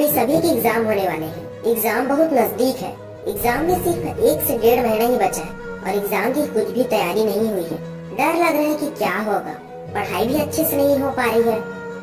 अभी सभी के एग्जाम होने वाले हैं। एग्जाम बहुत नजदीक है। एग्जाम में सिर्फ 1 से 1.5 महीना ही बचा है और एग्जाम की कुछ भी तैयारी नहीं हुई है। डर लग रहा है कि क्या होगा। पढ़ाई भी अच्छे से नहीं हो पा रही है,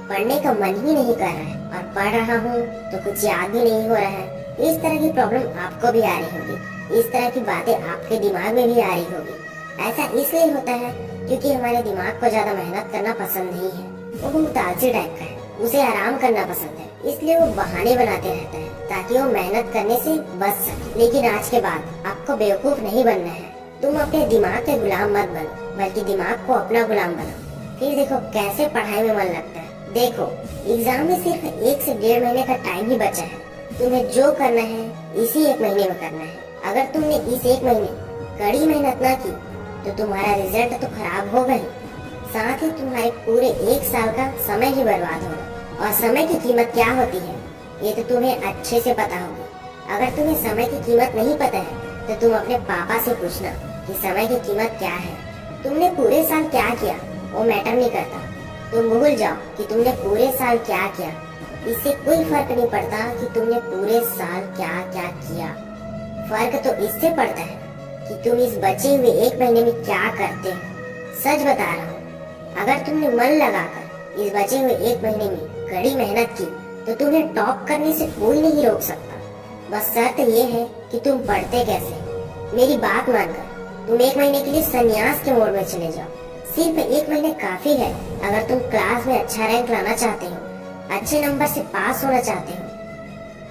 पढ़ने का मन ही नहीं कर रहा है और पढ़ रहा हूँ तो कुछ याद भी नहीं हो रहा है। इस तरह की प्रॉब्लम आपको भी आ रही होगी, इस तरह की बातें आपके दिमाग में भी आ रही होगी। ऐसा इसलिए होता है क्योंकि हमारे दिमाग को ज्यादा मेहनत करना पसंद नहीं है। वो बहुत आलसी टाइप का है, उसे आराम करना पसंद है, इसलिए वो बहाने बनाते रहता है ताकि वो मेहनत करने से बच सके। लेकिन आज के बाद आपको बेवकूफ नहीं बनना है। तुम अपने दिमाग के गुलाम मत बनो, बल्कि दिमाग को अपना गुलाम बनाओ। फिर देखो कैसे पढ़ाई में मन लगता है। देखो एग्जाम में सिर्फ 1 से 1.5 महीने का टाइम ही बचा है। तुम्हें जो करना है इसी 1 महीने में करना है। अगर तुमने इस 1 महीने कड़ी मेहनत ना की तो तुम्हारा रिजल्ट तो खराब होगा ही, साथ ही तुम्हारे पूरे 1 साल का समय ही बर्बाद होगा। और समय की कीमत क्या होती है ये तो तुम्हें अच्छे से पता होगी। अगर तुम्हें समय की कीमत नहीं पता है तो तुम अपने पापा से पूछना कि समय की कीमत क्या है। तुमने पूरे साल क्या किया वो मैटर नहीं करता। तुम भूल जाओ कि तुमने पूरे साल क्या किया, इससे कोई फर्क नहीं पड़ता कि तुमने पूरे साल क्या क्या किया। फर्क तो इससे पड़ता है कि तुम इस बचे हुए 1 महीने में क्या करते हो। सच बता रहा हूँ, अगर तुमने मन लगाकर इस बचे हुए 1 महीने में कड़ी मेहनत की तो तुम्हें टॉप करने से कोई नहीं रोक सकता। बस शर्त ये है कि तुम पढ़ते कैसे। मेरी बात मानकर तुम 1 महीने के लिए संन्यास के मोड में चले जाओ। सिर्फ 1 महीने काफी है। अगर तुम क्लास में अच्छा रैंक लाना चाहते हो, अच्छे नंबर से पास होना चाहते हो,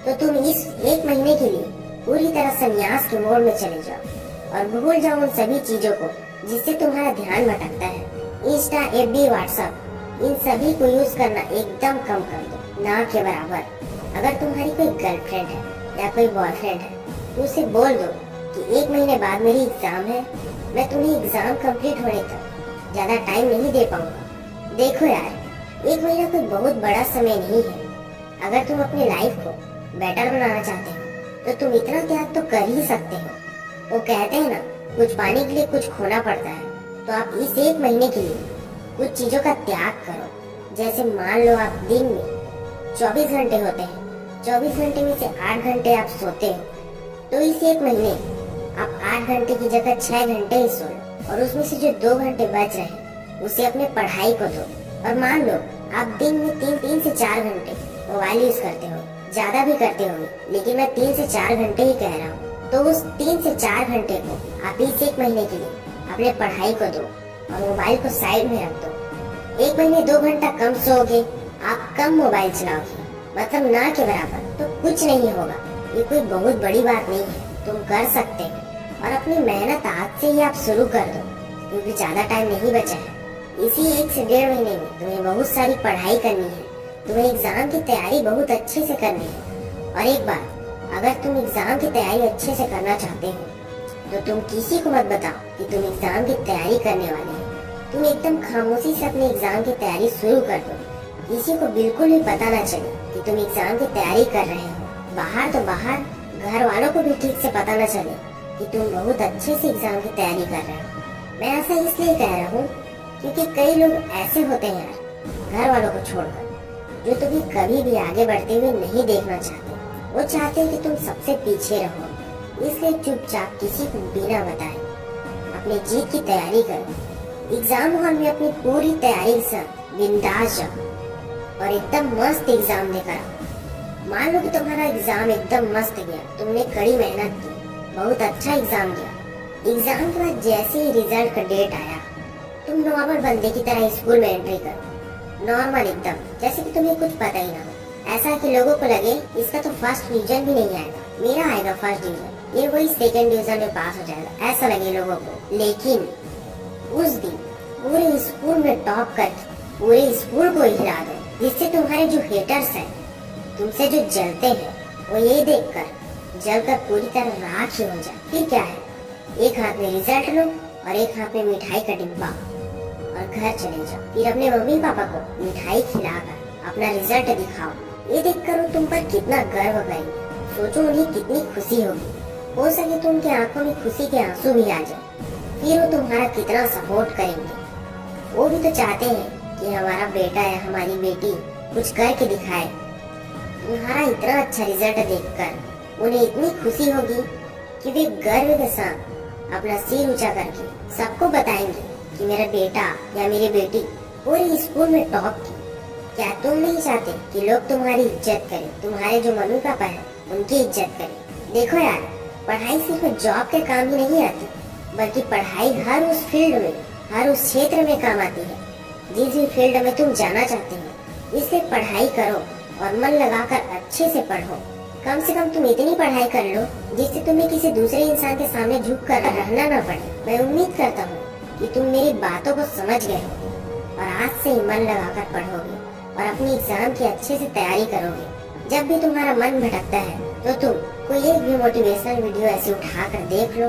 तो तुम इस 1 महीने के लिए पूरी तरह संन्यास के मोड में चले जाओ और भूल जाओ उन सभी चीजों को जिससे तुम्हारा ध्यान भटकता है। इंस्टा, एफबी, व्हाट्सएप, इन सभी को यूज करना एकदम कम कर दो, ना के बराबर। अगर तुम्हारी कोई गर्लफ्रेंड है या कोई बॉयफ्रेंड है तो उसे बोल दो कि 1 महीने बाद मेरी एग्जाम है, मैं तुम्हें एग्जाम कंप्लीट होने तक ज्यादा टाइम नहीं दे पाऊंगा। देखो यार, 1 महीना कोई बहुत बड़ा समय नहीं है। अगर तुम अपनी लाइफ को बेटर बनाना चाहते हो तो तुम इतना त्याग तो कर ही सकते हो। वो कहते हैं ना, कुछ पाने के लिए कुछ खोना पड़ता है। तो आप इस 1 महीने के लिए कुछ चीजों का त्याग करो। जैसे मान लो आप दिन में 24 घंटे होते हैं, 24 घंटे में से 8 घंटे आप सोते हो, तो इस 1 महीने आप 8 घंटे की जगह 6 घंटे ही सो लो और उसमें से जो 2 घंटे बच रहे उसे अपने पढ़ाई को दो। और मान लो आप दिन में 3 से 4 घंटे मोबाइल यूज करते हो, ज्यादा भी करते होंगे, लेकिन मैं 3 से 4 घंटे ही कह रहा हूँ। तो उस 3 से 4 घंटे को आप इस 1 महीने के लिए अपने पढ़ाई को दो और मोबाइल को साइड में रख दो। 1 महीने 2 घंटा कम सोओगे, आप कम मोबाइल चलाओगे, मतलब ना के बराबर, तो कुछ नहीं होगा। ये कोई बहुत बड़ी बात नहीं है, तुम कर सकते हो। और अपनी मेहनत आज से ही आप शुरू कर दो क्योंकि ज्यादा टाइम नहीं बचा है। इसी 1 से 1.5 महीने में तुम्हें बहुत सारी पढ़ाई करनी है, तुम्हें एग्जाम की तैयारी बहुत अच्छे से करनी है। और एक बात, अगर तुम एग्जाम की तैयारी अच्छे से करना चाहते हो तो तुम किसी को मत बताओ कि तुम एग्जाम की तैयारी करने वाले हो। तुम एकदम खामोशी से अपने एग्जाम की तैयारी शुरू कर दो। किसी को बिल्कुल भी पता ना चले कि तुम एग्जाम की तैयारी कर रहे हो। बाहर तो बाहर, घर वालों को भी ठीक से पता ना चले कि तुम बहुत अच्छे से एग्जाम की तैयारी कर रहे हो। मैं ऐसा इसलिए कह रहा हूँ क्योंकि कई लोग ऐसे होते हैं यार, घर वालों को छोड़कर, जो तुम्हें कभी भी आगे बढ़ते हुए नहीं देखना चाहते। वो चाहते हैं कि तुम सबसे पीछे रहो। इसलिए चुपचाप किसी को बिना बताए अपनी जीत की तैयारी करो। एग्जाम हॉल में अपनी पूरी तैयारी के साथ बिंदास जाओ और एकदम मस्त एग्जाम देकर आओ। मान लो कि तुम्हारा एग्जाम एकदम मस्त गया, तुमने कड़ी मेहनत की, बहुत अच्छा एग्जाम दिया। एग्जाम के बाद जैसे ही रिजल्ट का डेट आया, तुम नॉर्मल बंदे की तरह स्कूल में एंट्री करो, नॉर्मल एकदम, जैसे कि तुम्हें कुछ पता ही ना हो। ऐसा कि लोगों को लगे इसका तो फर्स्ट डिवीजन भी नहीं आएगा, मेरा आएगा फर्स्ट डिवीजन, ये वही 2nd डिवीजन में पास हो जाएगा, ऐसा लगे लोगों को। लेकिन उस दिन पूरे स्कूल में टॉप करके पूरे स्कूल को हिला दो, जिससे तुम्हारे जो हेटर्स हैं, तुमसे जो जलते हैं, वो ये देखकर जलकर पूरी तरह राख ही हो जाए। फिर क्या है, एक हाथ में रिजल्ट लो और एक हाथ में मिठाई का डिब्बा और घर चले जाओ। फिर अपने मम्मी पापा को मिठाई खिलाकर अपना रिजल्ट दिखाओ। ये देखकर वो तुम पर कितना गर्व करेंगे। सोचो उन्हें कितनी खुशी होगी। हो सके तो उनकी आंखों में खुशी के आंसू भी आ जाए। फिर वो तुम्हारा कितना सपोर्ट करेंगे। वो भी तो चाहते हैं कि हमारा बेटा या हमारी बेटी कुछ करके दिखाए। तुम्हारा इतना अच्छा रिजल्ट देखकर उन्हें इतनी खुशी होगी कि वे गर्व के साथ अपना सिर ऊंचा करके सबको बताएंगे कि मेरा बेटा या मेरी बेटी पूरे स्कूल में टॉप की। क्या तुम नहीं चाहते कि लोग तुम्हारी इज्जत करें, तुम्हारे जो मम्मी पापा है उनकी इज्जत करें? देखो यार, पढ़ाई सिर्फ जॉब के काम ही नहीं आती, बल्कि पढ़ाई हर उस फील्ड में, हर उस क्षेत्र में काम आती है जिस भी फील्ड में तुम जाना चाहते हो। इसलिए पढ़ाई करो और मन लगाकर अच्छे से पढ़ो। कम से कम तुम इतनी पढ़ाई कर लो जिससे तुम्हें किसी दूसरे इंसान के सामने झुक कर रहना न पड़े। मैं उम्मीद करता हूँ कि तुम मेरी बातों को समझ गए हो और आज से ही मन लगाकर पढ़ोगे और अपनी एग्जाम की अच्छे से तैयारी करोगे। जब भी तुम्हारा मन भटकता है तो तुम कोई एक भी मोटिवेशनल वीडियो ऐसे उठा कर देख लो,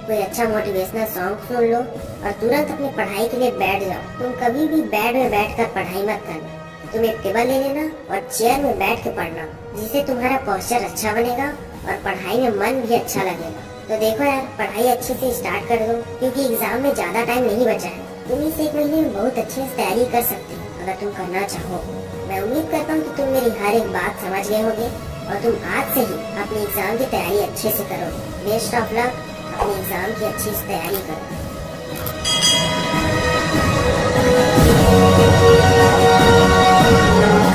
कोई अच्छा मोटिवेशनल सॉन्ग सुन लो और तुरंत अपनी पढ़ाई के लिए बैठ जाओ। तुम कभी भी बेड में बैठकर पढ़ाई मत करना, तुम एक टेबल ले लेना और चेयर में बैठ के पढ़ना, जिससे तुम्हारा पोस्चर अच्छा बनेगा और पढ़ाई में मन भी अच्छा लगेगा। तो देखो यार, पढ़ाई अच्छे से स्टार्ट कर दो क्योंकि एग्जाम में ज्यादा टाइम नहीं बचा है। तुम इस एक महीने में बहुत अच्छे से तैयारी कर सकते हो अगर तुम करना चाहो। मैं उम्मीद करता हूँ कि तुम मेरी हर एक बात समझ गए होगे और तुम आज से ही अपनी एग्जाम की तैयारी अच्छे से करोगे। बेस्ट ऑफ लक, अपनी एग्जाम की अच्छी से तैयारी करो।